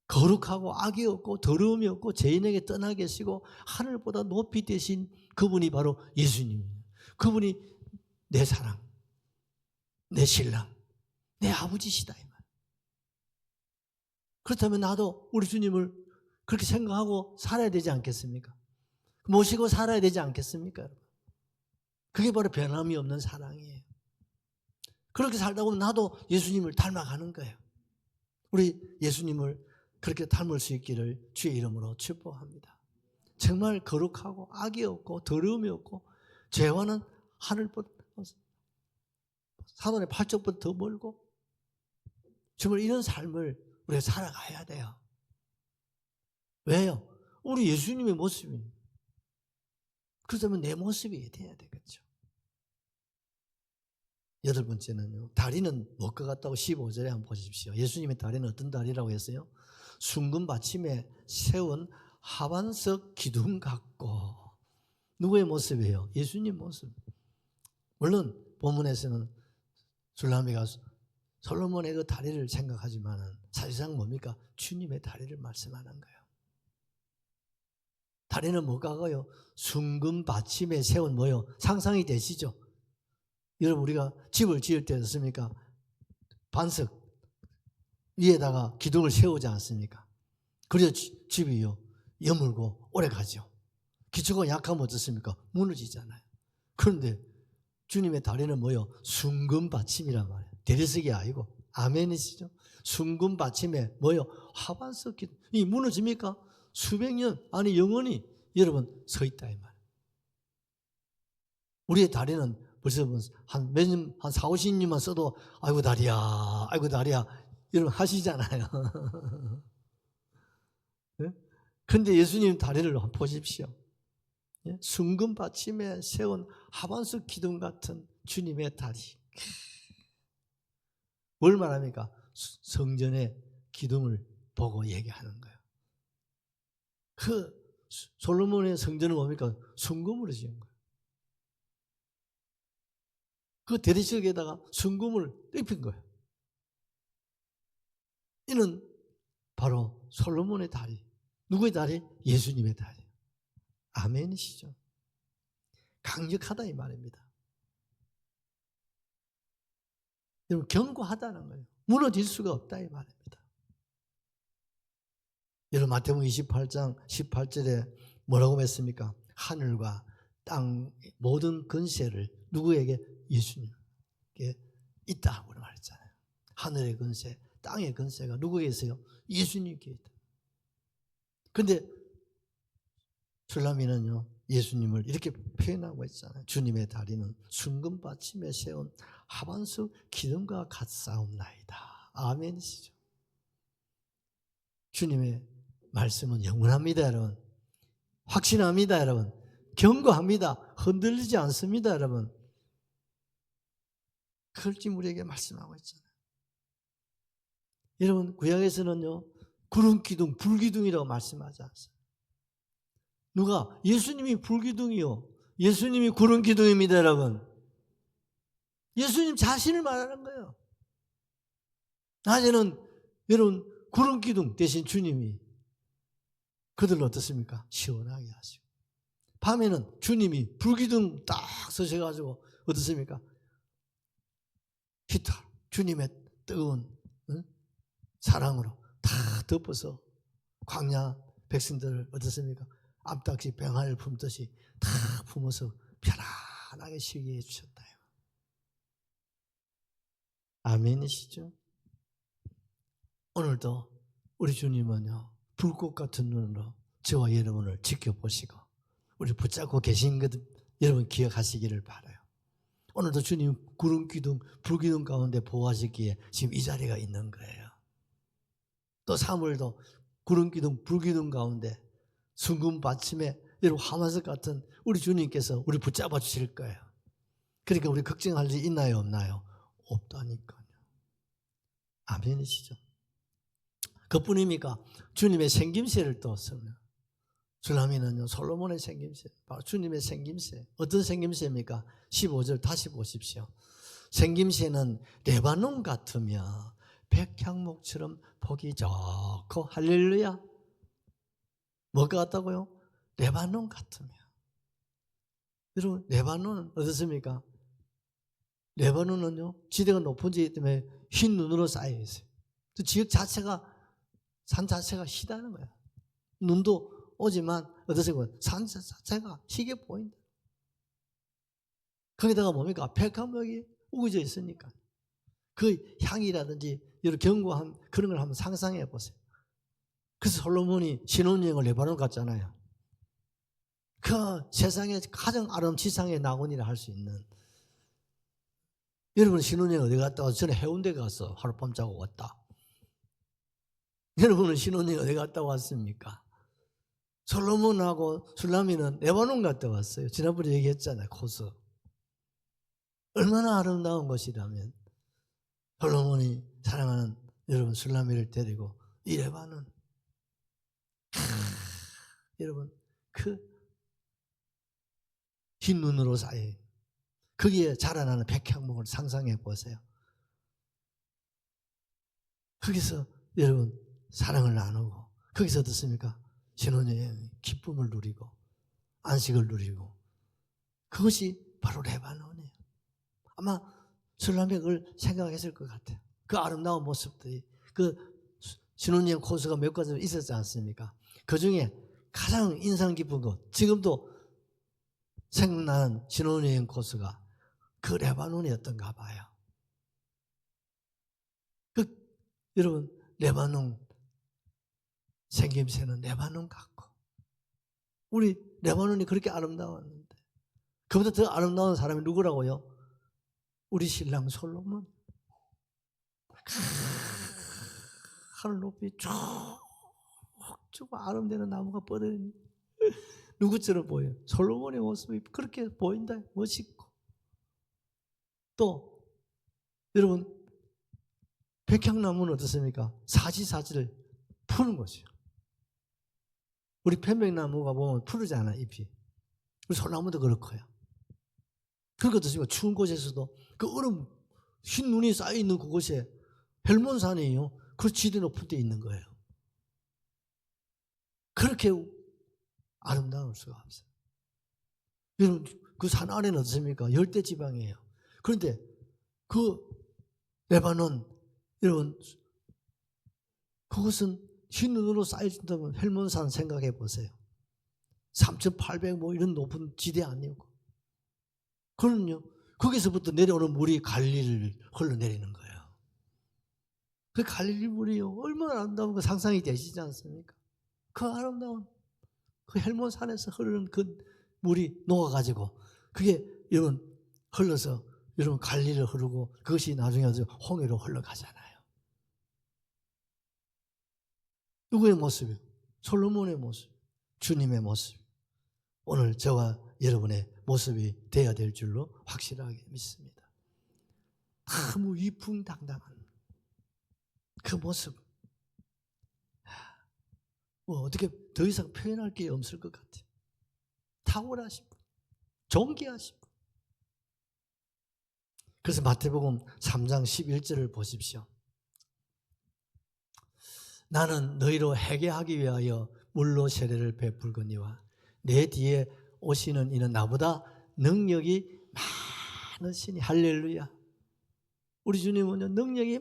S1: 거룩하고 악이 없고 더러움이 없고 죄인에게 떠나 계시고 하늘보다 높이 되신 그분이 바로 예수님이에요. 그분이 내 사랑, 내 신랑, 내 아버지시다 이 말. 그렇다면 나도 우리 주님을 그렇게 생각하고 살아야 되지 않겠습니까? 모시고 살아야 되지 않겠습니까, 여러분? 그게 바로 변함이 없는 사랑이에요. 그렇게 살다 보면 나도 예수님을 닮아가는 거예요. 우리 예수님을 그렇게 닮을 수 있기를 주의 이름으로 축복합니다. 정말 거룩하고 악이 없고 더러움이 없고 죄와는 하늘보다 사돈의 팔쪽보다 더 멀고 정말 이런 삶을 우리가 살아가야 돼요. 왜요? 우리 예수님의 모습입니다. 그렇다면 내 모습이 돼야 되겠죠. 여덟 번째는요. 다리는 무엇과 같다고 15절에 한번 보십시오. 예수님의 다리는 어떤 다리라고 했어요? 숭금 받침에 세운 하반석 기둥 같고. 누구의 모습이에요? 예수님 모습. 물론 본문에서는 술라미가 솔로몬의 그 다리를 생각하지만 사실상 뭡니까? 주님의 다리를 말씀하는 거예요. 다리는 뭐가 가요? 숭금 받침에 세운 뭐요? 상상이 되시죠? 여러분 우리가 집을 지을 때 어떻습니까? 반석 위에다가 기둥을 세우지 않습니까? 그래야 집이요 여물고 오래 가죠. 기초가 약하면 어떻습니까? 무너지잖아요. 그런데 주님의 다리는 뭐요? 숭금 받침이란 말이에요. 대리석이 아니고. 아멘이시죠? 숭금 받침에 뭐요? 하반석 기둥. 이 무너집니까? 수백 년, 아니 영원히 여러분 서 있다 이 말이에요. 우리의 다리는 벌써 한 4, 50년만 써도 아이고 다리야, 아이고 다리야 여러분 하시잖아요. 그런데 네? 예수님 다리를 한번 보십시오. 예? 숭금 받침에 세운 하반석 기둥 같은 주님의 다리. 뭘 말합니까? 성전의 기둥을 보고 얘기하는 거예요. 그 솔로몬의 성전은 뭡니까? 숭금으로 지은 거예요. 그 대리석에다가 숭금을 입힌 거예요. 이는 바로 솔로몬의 다리. 누구의 다리? 예수님의 다리. 아멘이시죠? 강력하다 이 말입니다. 여러분 견고하다는 거예요. 무너질 수가 없다 이 말입니다. 여러분 마태복음 28장 18절에 뭐라고 했습니까? 하늘과 땅 모든 권세를 누구에게? 예수님께 있다고 말했잖아요. 하늘의 권세, 땅의 권세가 누구에게 있어요? 예수님께 있다. 그런데 술라미는요 예수님을 이렇게 표현하고 있잖아요. 주님의 다리는 숭금 받침에 세운 하반석 기둥과 같사옵나이다. 아멘이시죠? 주님의 말씀은 영원합니다 여러분. 확신합니다 여러분. 견고합니다. 흔들리지 않습니다 여러분. 그걸 지금 우리에게 말씀하고 있잖아요. 여러분 구약에서는요 구름기둥, 불기둥이라고 말씀하지 않습니다. 누가? 예수님이 불기둥이요. 예수님이 구름기둥입니다 여러분. 예수님 자신을 말하는 거예요. 낮에는 여러분 구름기둥 대신 주님이 그들을 어떻습니까? 시원하게 하시고 밤에는 주님이 불기둥 딱 서셔가지고 어떻습니까? 히터 주님의 뜨거운 사랑으로 다 덮어서 광야 백성들을 어떻습니까? 암탉이 병아리를 품듯이 다 품어서 편안하게 쉬게 해주셨다. 아멘이시죠? 오늘도 우리 주님은요 불꽃 같은 눈으로 저와 여러분을 지켜보시고 우리 붙잡고 계신 것 여러분 기억하시기를 바라요. 오늘도 주님 구름기둥 불기둥 가운데 보호하시기에 지금 이 자리가 있는 거예요. 또 사물도 구름기둥 불기둥 가운데 숭금 받침에 여러분 하만석 같은 우리 주님께서 우리 붙잡아 주실 거예요. 그러니까 우리 걱정할 일 있나요 없나요? 없다니까요. 아멘이시죠? 그뿐입니까? 주님의 생김새를 또 씁니다. 술라미는요 솔로몬의 생김새, 바로 주님의 생김새. 어떤 생김새입니까? 15절 다시 보십시오. 생김새는 레바논 같으며 백향목처럼 보기 좋고 할렐루야. 뭐가 같다고요? 레바논 같으며. 여러분 레바논은 어떻습니까? 레바논은요 지대가 높은 지이기 때문에 흰 눈으로 쌓여 있어요. 그 지역 자체가 산 자체가 희다는 거예요. 눈도 오지만 어떻습니까? 산 자체가 희게 보인다. 거기다가 뭡니까? 백합목이 우거져 있으니까 그 향이라든지 여러 견고함 그런 걸 한번 상상해 보세요. 그래서 솔로몬이 신혼여행을 레바논 갔잖아요. 그 세상에 가장 아름다운 지상의 낙원이라 할 수 있는. 여러분 신혼여행 어디 갔다 와서 저는 해운대 가서 하룻밤 자고 왔다. 여러분은 신혼여행 어디 갔다 왔습니까? 솔로몬하고 술라미는 레바논 갔다 왔어요. 지난번에 얘기했잖아요. 코스. 얼마나 아름다운 것이라면 솔로몬이 사랑하는 여러분 술라미를 데리고 이 레바논, 여러분 그 흰 눈으로 쌓인 거기에 자라나는 백향목을 상상해 보세요. 거기서 여러분 사랑을 나누고 거기서 어떻습니까? 신혼여행 기쁨을 누리고 안식을 누리고 그것이 바로 레바논이에요. 아마 술라미가 그걸 생각했을 것 같아요. 그 아름다운 모습들이 그 신혼여행 코스가 몇 가지 있었지 않습니까? 그 중에 가장 인상 깊은 것, 지금도 생각나는 신혼여행 코스가 그 레바논이었던가 봐요. 여러분 레바논 생김새는 레바논 같고 우리 레바논이 그렇게 아름다웠는데 그보다 더 아름다운 사람이 누구라고요? 우리 신랑 솔로몬. 하늘 높이 쭉 아름다운 나무가 뻗어있는 누구처럼 보여요? 솔로몬의 모습이 그렇게 보인다. 멋있고 또 여러분 백향나무는 어떻습니까? 사지사지를 푸는 거죠. 우리 편백나무가 보면 푸르지 않아 잎이. 우리 소나무도 그렇고요. 그러니까 어떻습니까? 추운 곳에서도 그 얼음 흰 눈이 쌓여있는 그곳에 헬몬산이에요. 그 지대 높은 데 있는 거예요. 그렇게 아름다울 수가 없어요. 여러분 그 산 아래는 어떻습니까? 열대지방이에요. 그런데 그 레바논 여러분 그것은 흰 눈으로 쌓여진다면 헬몬산 생각해 보세요. 3,800 뭐 이런 높은 지대 아니고 그럼요. 거기서부터 내려오는 물이 갈릴리를 흘러내리는 거예요. 그 갈릴리 물이요 얼마나 아름다운 거 상상이 되시지 않습니까? 그 아름다운 그 헬몬산에서 흐르는 그 물이 녹아가지고 그게 여러분 흘러서 여러분 갈릴리를 흐르고 그것이 나중에 홍해로 흘러가잖아요. 누구의 모습이요? 솔로몬의 모습, 주님의 모습. 오늘 저와 여러분의 모습이 되어야 될 줄로 확실하게 믿습니다. 너무 위풍당당한 그 모습. 뭐 어떻게 더 이상 표현할 게 없을 것 같아요. 탁월하신 분, 존귀하신 분. 그래서 마태복음 3장 11절을 보십시오. 나는 너희로 회개하기 위하여 물로 세례를 베풀거니와 내 뒤에 오시는 이는 나보다 능력이 많으시니 할렐루야. 우리 주님은요 능력이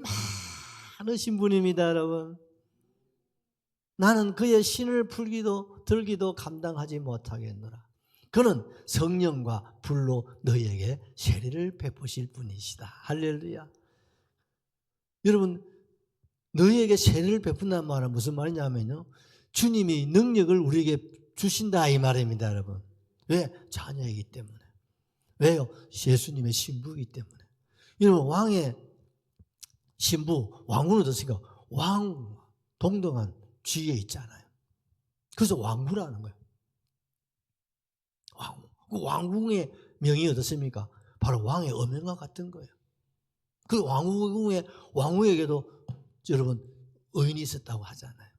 S1: 많으신 분입니다. 여러분 나는 그의 신을 풀기도 들기도 감당하지 못하겠노라. 그는 성령과 불로 너희에게 세례를 베푸실 분이시다. 할렐루야. 여러분 너희에게 세례를 베푼다는 말은 무슨 말이냐면요 주님이 능력을 우리에게 주신다 이 말입니다. 여러분 왜? 자녀이기 때문에. 왜요? 예수님의 신부이기 때문에. 여러분 왕의 신부 왕후는 어떻습니까? 왕 동등한 지위에 있잖아요. 그래서 왕후라는 거예요. 왕후. 그 왕궁의 명이 어떻습니까? 바로 왕의 엄연과 같은 거예요. 그 왕후에게도 여러분 의인이 있었다고 하잖아요.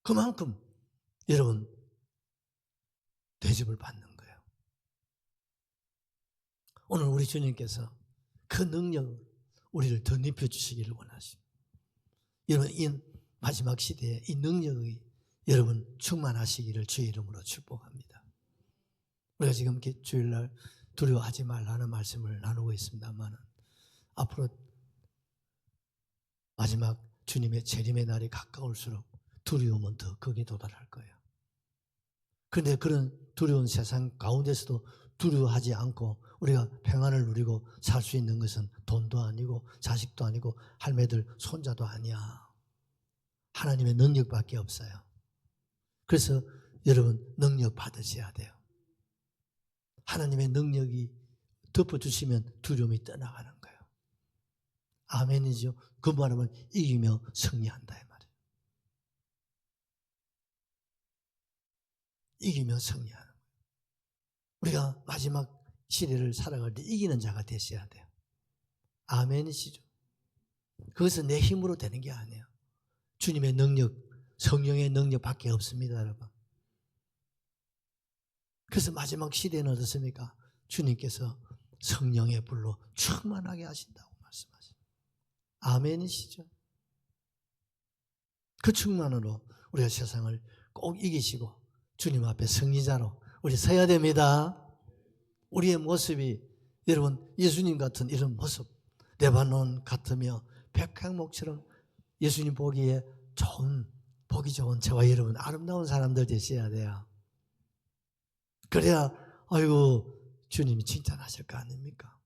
S1: 그만큼 여러분 대접을 받는 거예요. 오늘 우리 주님께서 그 능력을 우리를 덧입혀 주시기를 원하십니다. 여러분 이 마지막 시대에 이 능력이 여러분 충만하시기를 주의 이름으로 축복합니다. 우리가 지금 이렇게 주일날 두려워하지 말라는 말씀을 나누고 있습니다만 앞으로 마지막 주님의 재림의 날이 가까울수록 두려움은 더 극에 도달할 거예요. 그런데 그런 두려운 세상 가운데서도 두려워하지 않고 우리가 평안을 누리고 살 수 있는 것은 돈도 아니고 자식도 아니고 할매들 손자도 아니야. 하나님의 능력밖에 없어요. 그래서 여러분 능력 받으셔야 돼요. 하나님의 능력이 덮어주시면 두려움이 떠나가는 거예요. 아멘이죠. 그 말하면 이기며 승리한다 이 말이에요. 이기며 승리하는 거예요. 우리가 마지막 시대를 살아갈 때 이기는 자가 되셔야 돼요. 아멘이시죠? 그것은 내 힘으로 되는 게 아니에요. 주님의 능력, 성령의 능력밖에 없습니다, 여러분. 그래서 마지막 시대는 어떻습니까? 주님께서 성령의 불로 충만하게 하신다고 말씀하십니다. 아멘이시죠? 그 충만으로 우리가 세상을 꼭 이기시고 주님 앞에 승리자로 우리 서야 됩니다. 우리의 모습이 여러분 예수님 같은 이런 모습, 레바논 같으며 백향목처럼 예수님 보기에 좋은, 보기 좋은 저와 여러분 아름다운 사람들 되셔야 돼요. 그래야 아이고 주님이 칭찬하실 거 아닙니까?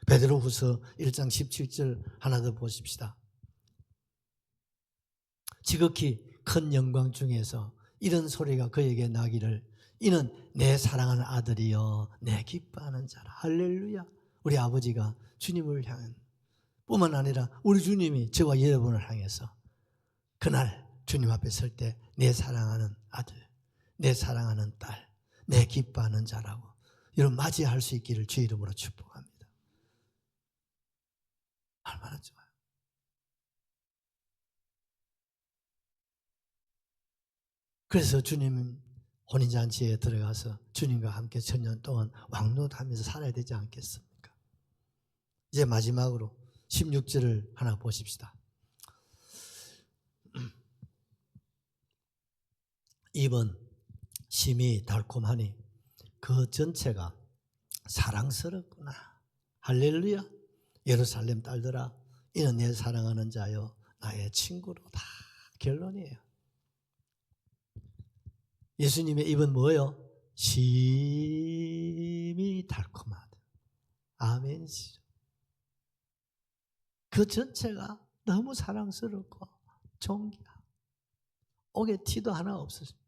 S1: 베드로후서 1장 17절 하나 더 보십시다. 지극히 큰 영광 중에서 이런 소리가 그에게 나기를 이는 내 사랑하는 아들이여 내 기뻐하는 자라. 할렐루야. 우리 아버지가 주님을 향한 뿐만 아니라 우리 주님이 저와 여러분을 향해서 그날 주님 앞에 설 때 내 사랑하는 아들, 내 사랑하는 딸, 내 기뻐하는 자라고 여러분 맞이할 수 있기를 주 이름으로 축복합니다. 얼마나 좋아요. 그래서 주님 혼인잔치에 들어가서 주님과 함께 천년 동안 왕노하면서 살아야 되지 않겠습니까? 이제 마지막으로 16절을 하나 보십시다. 입은 심히 달콤하니 그 전체가 사랑스럽구나. 할렐루야. 예루살렘 딸들아 이는 내 사랑하는 자여 나의 친구로다. 결론이에요. 예수님의 입은 뭐예요? 심히 달콤하다. 아멘이죠. 그 전체가 너무 사랑스럽고 존귀하고 옥에 티도 하나 없었습니다.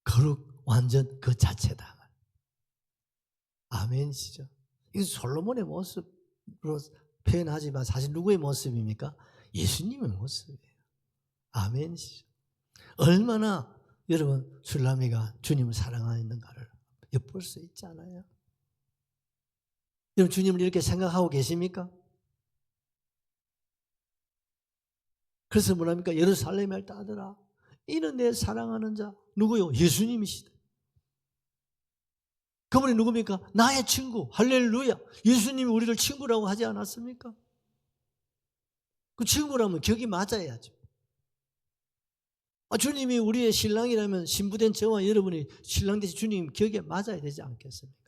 S1: 거룩 완전 그 자체다. 아멘이죠. 이거 솔로몬의 모습으로 표현하지만 사실 누구의 모습입니까? 예수님의 모습이에요. 아멘이죠. 얼마나 여러분 술라미가 주님을 사랑하는가를 엿볼 수 있잖아요. 여러분 주님을 이렇게 생각하고 계십니까? 그래서 뭐랍니까? 예루살렘의 딸들아 이는 내 사랑하는 자 누구요? 예수님이시다. 그분이 누굽니까? 나의 친구. 할렐루야. 예수님이 우리를 친구라고 하지 않았습니까? 그 친구라면 격이 맞아야죠. 주님이 우리의 신랑이라면 신부된 저와 여러분이 신랑 대신 주님 격에 맞아야 되지 않겠습니까?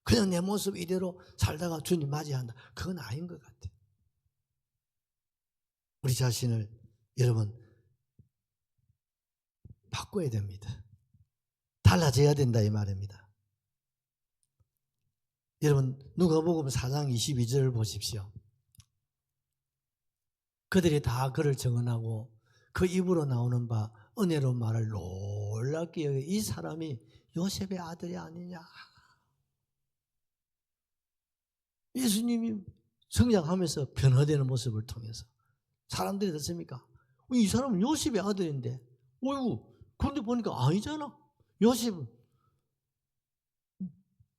S1: 그냥 내 모습 이대로 살다가 주님 맞이한다. 그건 아닌 것 같아요. 우리 자신을 여러분 바꿔야 됩니다. 달라져야 된다 이 말입니다. 여러분 누가복음 4장 22절을 보십시오. 그들이 다 그를 증언하고 그 입으로 나오는 바 은혜로운 말을 놀랍게 여겨 이 사람이 요셉의 아들이 아니냐. 예수님이 성장하면서 변화되는 모습을 통해서 사람들이 듣습니까? 이 사람은 요셉의 아들인데 어이구 그런데 보니까 아니잖아. 요셉은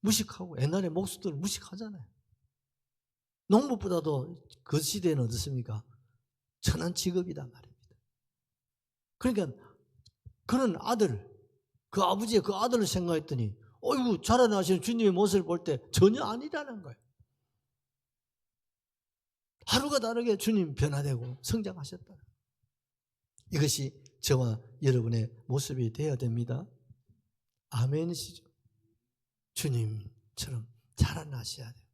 S1: 무식하고 옛날에 목수들은 무식하잖아요. 농부보다도 그 시대는 어떻습니까? 천한 직업이단 말입니다. 그러니까 그런 아들, 그 아버지의 그 아들을 생각했더니 어이구 자라나시는 주님의 모습을 볼 때 전혀 아니라는 거예요. 하루가 다르게 주님 변화되고 성장하셨다. 이것이 저와 여러분의 모습이 되어야 됩니다. 아멘이시죠? 주님처럼 자라나셔야 돼요.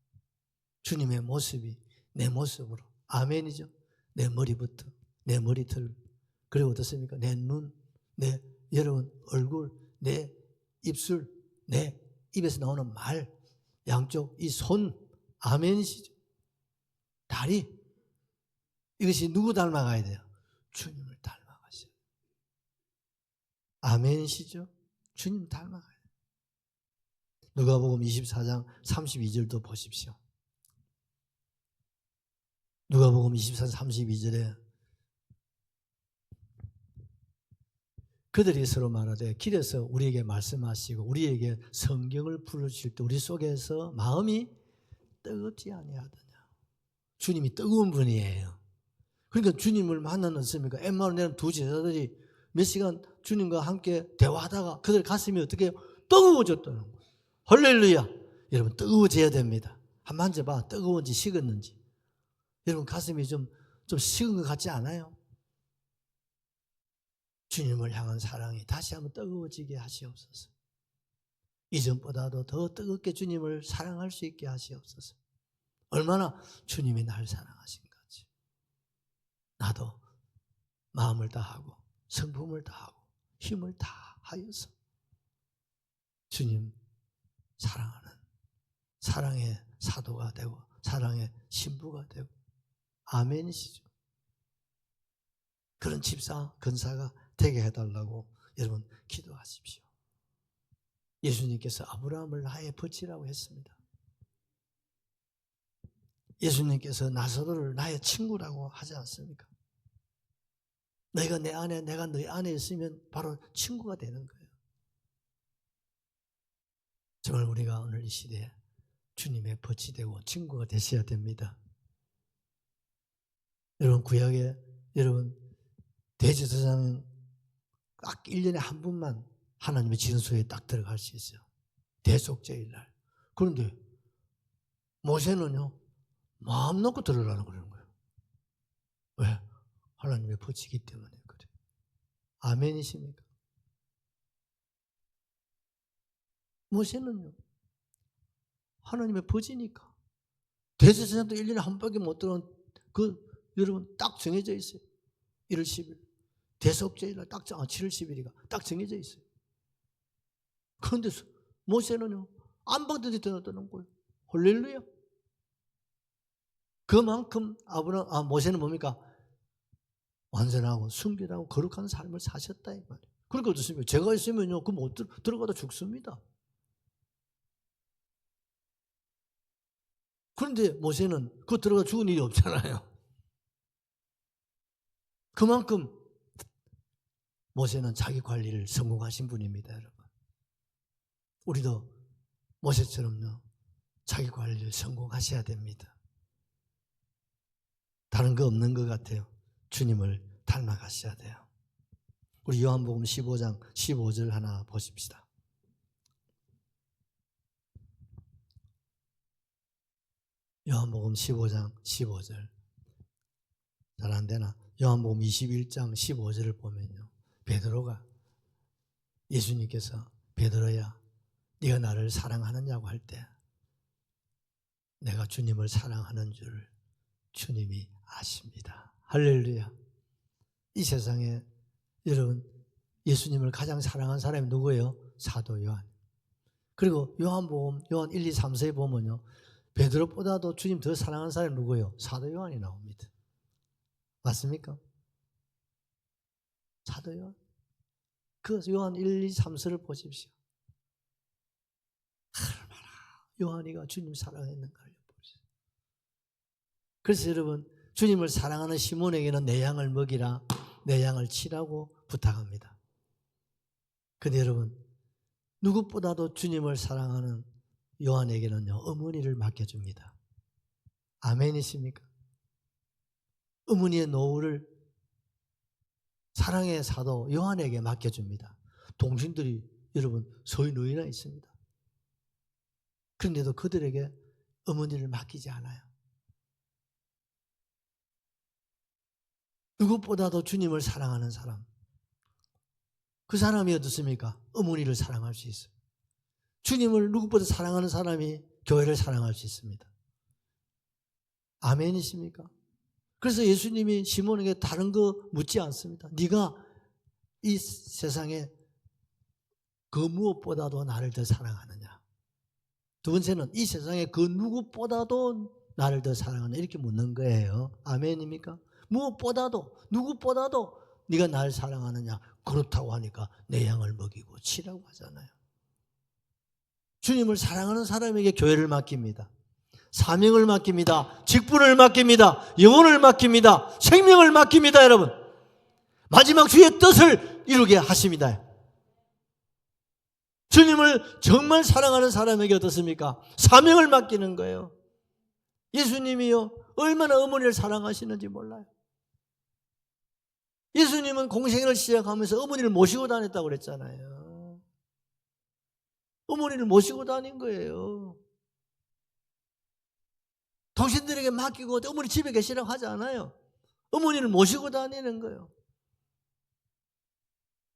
S1: 주님의 모습이 내 모습으로. 아멘이죠? 내 머리부터, 내 머리털, 그리고 어떻습니까? 내 눈, 내 여러분 얼굴, 내 입술, 내 입에서 나오는 말, 양쪽 이 손, 아멘이시죠? 다리, 이것이 누구 닮아가야 돼요? 주님을 닮아가셔야 돼요. 아멘이시죠? 주님 닮아가야 돼요. 누가복음 24장 32절도 보십시오. 누가복음 24장 32절에 그들이 서로 말하되 길에서 우리에게 말씀하시고 우리에게 성경을 풀어주실 때 우리 속에서 마음이 뜨겁지 아니하더냐. 주님이 뜨거운 분이에요. 그러니까 주님을 만났습니까? 엠마오는 두 제자들이 몇 시간 주님과 함께 대화하다가 그들 가슴이 어떻게 뜨거워졌다는 거예요. 할렐루야. 여러분 뜨거워져야 됩니다. 한번 만져봐. 뜨거운지 식었는지. 여러분 가슴이 좀 식은 것 같지 않아요? 주님을 향한 사랑이 다시 한번 뜨거워지게 하시옵소서. 이전보다도 더 뜨겁게 주님을 사랑할 수 있게 하시옵소서. 얼마나 주님이 날 사랑하신 건지. 나도 마음을 다하고 성품을 다하고 힘을 다하여서 주님 사랑하는 사랑의 사도가 되고 사랑의 신부가 되고 아멘이시죠. 그런 집사, 근사가 되게 해달라고 여러분 기도하십시오. 예수님께서 아브라함을 나의 벗이라고 했습니다. 예수님께서 나사로를 나의 친구라고 하지 않습니까? 너희가 내 안에 내가 너희 안에 있으면 바로 친구가 되는 거예요. 정말 우리가 오늘 이 시대에 주님의 벗이 되고 친구가 되셔야 됩니다. 여러분 구약에 여러분 대제사장은 딱 1년에 한 번만 하나님의 진수에 딱 들어갈 수 있어요. 대속죄일 날. 그런데 모세는요 마음 놓고 들어가라고 그러는 거예요. 왜? 하나님의 벗이기 때문에 그래요. 아멘이십니까? 모세는요 하나님의 벗이니까 대제사장도 1년에 한 번밖에 못 들어간 여러분 딱 정해져 있어요. 1월 10일 대속죄일날 딱 7월 10일이가 딱 정해져 있어요. 그런데 모세는요 안 받듯이 들어갔다는 거예요. 할렐루야. 그만큼 모세는 뭡니까? 완전하고 순결하고 거룩한 삶을 사셨다 이 말이에요. 그러니까 어떻습니까? 제가 있으면요 그 못 들어가다 죽습니다. 그런데 모세는 그거 들어가 죽은 일이 없잖아요. 그만큼 모세는 자기 관리를 성공하신 분입니다, 여러분. 우리도 모세처럼요 자기 관리를 성공하셔야 됩니다. 다른 거 없는 것 같아요. 주님을 닮아가셔야 돼요. 우리 요한복음 15장 15절 하나 보십시다. 요한복음 15장 15절 잘 안 되나? 요한복음 21장 15절을 보면요 베드로가 예수님께서 베드로야 네가 나를 사랑하느냐고 할 때 내가 주님을 사랑하는 줄 주님이 아십니다. 할렐루야. 이 세상에 여러분 예수님을 가장 사랑한 사람이 누구예요? 사도 요한. 그리고 요한복음 요한 1, 2, 3, 4에 보면요 베드로보다도 주님 더 사랑하는 사람이 누구예요? 사도 요한이 나옵니다. 맞습니까? 사도 요한. 그 요한 1, 2, 3, 4를 보십시오. 얼마나 요한이가 주님 사랑했는가를 보십시오. 그래서 여러분 주님을 사랑하는 시몬에게는 내 양을 먹이라 내 양을 치라고 부탁합니다. 그런데 여러분 누구보다도 주님을 사랑하는 요한에게는요 어머니를 맡겨줍니다. 아멘이십니까? 어머니의 노후를 사랑의 사도 요한에게 맡겨줍니다. 동신들이 여러분 서의 너희나 있습니다. 그런데도 그들에게 어머니를 맡기지 않아요. 누구보다도 주님을 사랑하는 사람, 그 사람이 어떻습니까? 어머니를 사랑할 수 있어요. 주님을 누구보다 사랑하는 사람이 교회를 사랑할 수 있습니다. 아멘이십니까? 그래서 예수님이 시몬에게 다른 거 묻지 않습니다. 네가 이 세상에 그 무엇보다도 나를 더 사랑하느냐. 두 번째는 이 세상에 그 누구보다도 나를 더 사랑하느냐 이렇게 묻는 거예요. 아멘입니까? 무엇보다도 누구보다도 네가 나를 사랑하느냐. 그렇다고 하니까 내 양을 먹이고 치라고 하잖아요. 주님을 사랑하는 사람에게 교회를 맡깁니다. 사명을 맡깁니다. 직분을 맡깁니다. 영혼을 맡깁니다. 생명을 맡깁니다. 여러분 마지막 주의 뜻을 이루게 하십니다. 주님을 정말 사랑하는 사람에게 어떻습니까? 사명을 맡기는 거예요. 예수님이요, 얼마나 어머니를 사랑하시는지 몰라요. 예수님은 공생애를 시작하면서 어머니를 모시고 다녔다고 그랬잖아요. 어머니를 모시고 다닌 거예요. 당신들에게 맡기고 어머니 집에 계시라고 하지 않아요. 어머니를 모시고 다니는 거예요.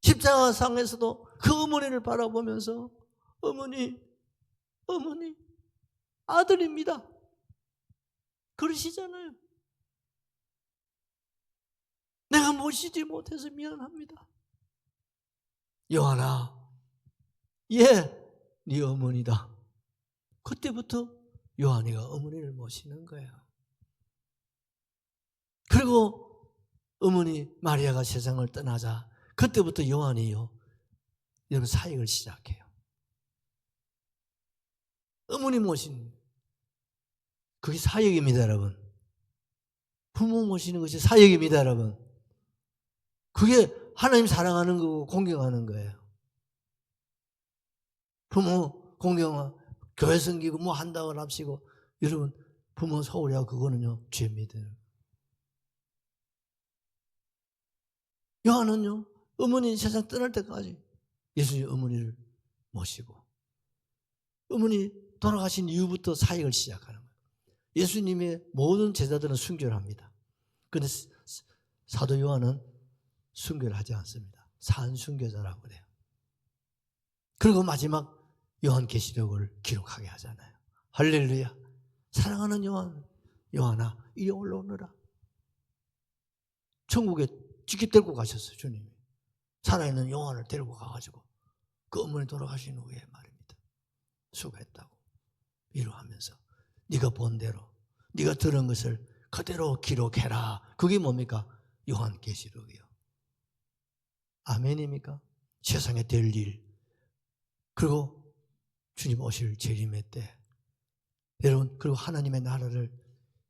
S1: 십자가상에서도 그 어머니를 바라보면서 어머니 아들입니다 그러시잖아요. 내가 모시지 못해서 미안합니다. 요한아, 네 어머니다. 그때부터 요한이가 어머니를 모시는 거예요. 그리고 어머니 마리아가 세상을 떠나자 그때부터 요한이요, 여러분 사역을 시작해요. 어머니 모시는, 그게 사역입니다, 여러분. 부모 모시는 것이 사역입니다, 여러분. 그게 하나님 사랑하는 거고 공경하는 거예요. 부모 공경하고 교회 섬기고 뭐 한다고 합시고, 여러분 부모 소홀히하고 그거는요 죄입니다. 요한은요, 어머니 세상 떠날 때까지 예수님 어머니를 모시고, 어머니 돌아가신 이후부터 사역을 시작하는 거예요. 예수님의 모든 제자들은 순교를 합니다. 그런데 사도 요한은 순교를 하지 않습니다. 산순교자라고 그래요. 그리고 마지막 요한계시록을 기록하게 하잖아요. 할렐루야. 사랑하는 요한아 이리 올라오너라. 천국에 직접 데리고 가셨어요. 주님이 살아있는 요한을 데리고 가가지고 그 어머니 돌아가신 후에 말입니다. 수고했다고 위로하면서 네가 본 대로 네가 들은 것을 그대로 기록해라. 그게 뭡니까? 요한계시록이요. 아멘입니까? 세상에 될 일, 그리고 주님 오실 재림의 때, 여러분, 그리고 하나님의 나라를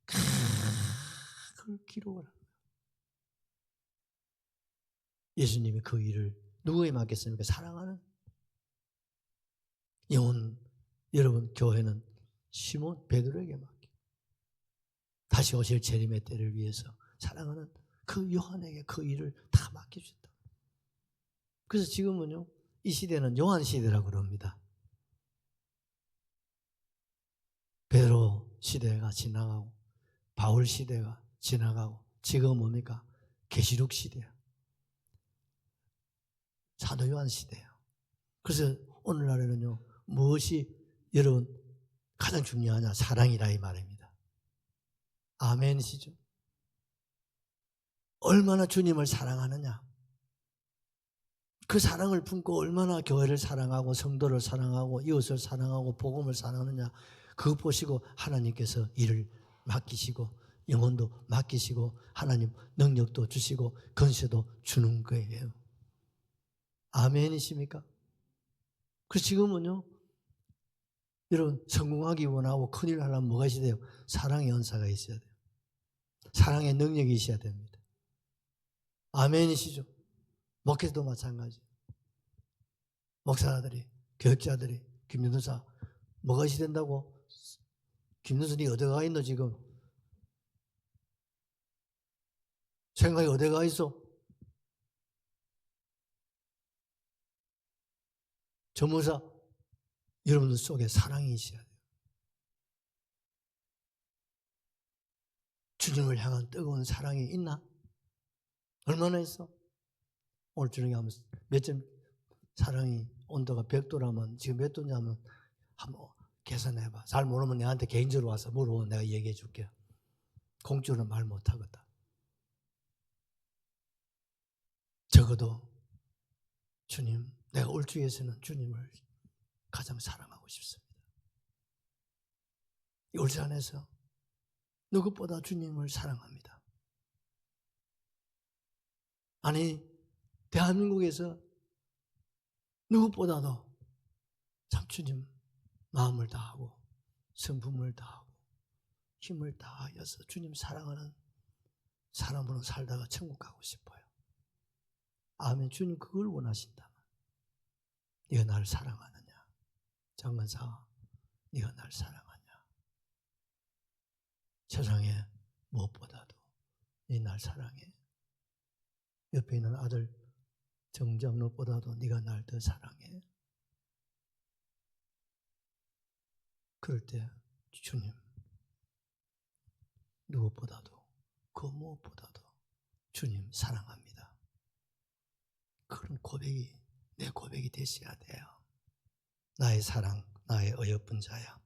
S1: 그걸 기록을 합니다. 예수님이 그 일을 누구에게 맡겼습니까? 사랑하는 영혼, 여러분 교회는 시몬 베드로에게 맡겨. 다시 오실 재림의 때를 위해서 사랑하는 그 요한에게 그 일을 다 맡겨주셨다. 그래서 지금은요, 이 시대는 요한 시대라고 그럽니다. 베드로 시대가 지나가고 바울 시대가 지나가고 지금은 뭡니까? 계시록 시대야. 사도 요한 시대예요. 그래서 오늘날에는요, 무엇이 여러분 가장 중요하냐? 사랑이라 이 말입니다. 아멘이시죠? 얼마나 주님을 사랑하느냐? 그 사랑을 품고 얼마나 교회를 사랑하고 성도를 사랑하고 이웃을 사랑하고 복음을 사랑하느냐, 그거 보시고 하나님께서 일을 맡기시고 영혼도 맡기시고 하나님 능력도 주시고 건세도 주는 거예요. 아멘이십니까? 그래서 지금은요, 여러분 성공하기 원하고 큰일 하려면 뭐가 있어야 돼요? 사랑의 은사가 있어야 돼요. 사랑의 능력이 있어야 됩니다. 아멘이시죠? 목회도 마찬가지. 목사들이, 교육자들이, 김윤도사 뭐가 있어야 된다고? 김윤도사 니 어디 가 있노 지금? 생각이 어디 가 있어? 전무사, 여러분들 속에 사랑이 있어야 돼요. 주님을 향한 뜨거운 사랑이 있나? 얼마나 있어? 오늘 저녁에 하면 몇 점 사랑이 온도가 100도라면 지금 몇 도냐면 한번 계산해봐. 잘 모르면 내한테 개인적으로 와서 물어보면 내가 얘기해 줄게. 공적으로 말 못하거든. 적어도 주님, 내가 울주에서는 주님을 가장 사랑하고 싶습니다. 이 울산에서 누구보다 주님을 사랑합니다. 아니, 대한민국에서 누구보다도 참 주님 마음을 다하고 성품을 다하고 힘을 다하여서 주님 사랑하는 사람으로 살다가 천국 가고 싶어요. 아멘. 주님 그걸 원하신다. 네가 나를 사랑하느냐? 장관사, 네가 나를 사랑하냐? 세상에 무엇보다도 네 날 사랑해. 옆에 있는 아들 정장로보다도 네가 날 더 사랑해. 그럴 때 주님 누구보다도 그 무엇보다도 주님 사랑합니다. 그런 고백이 내 고백이 되셔야 돼요. 나의 사랑, 나의 어여쁜 자야.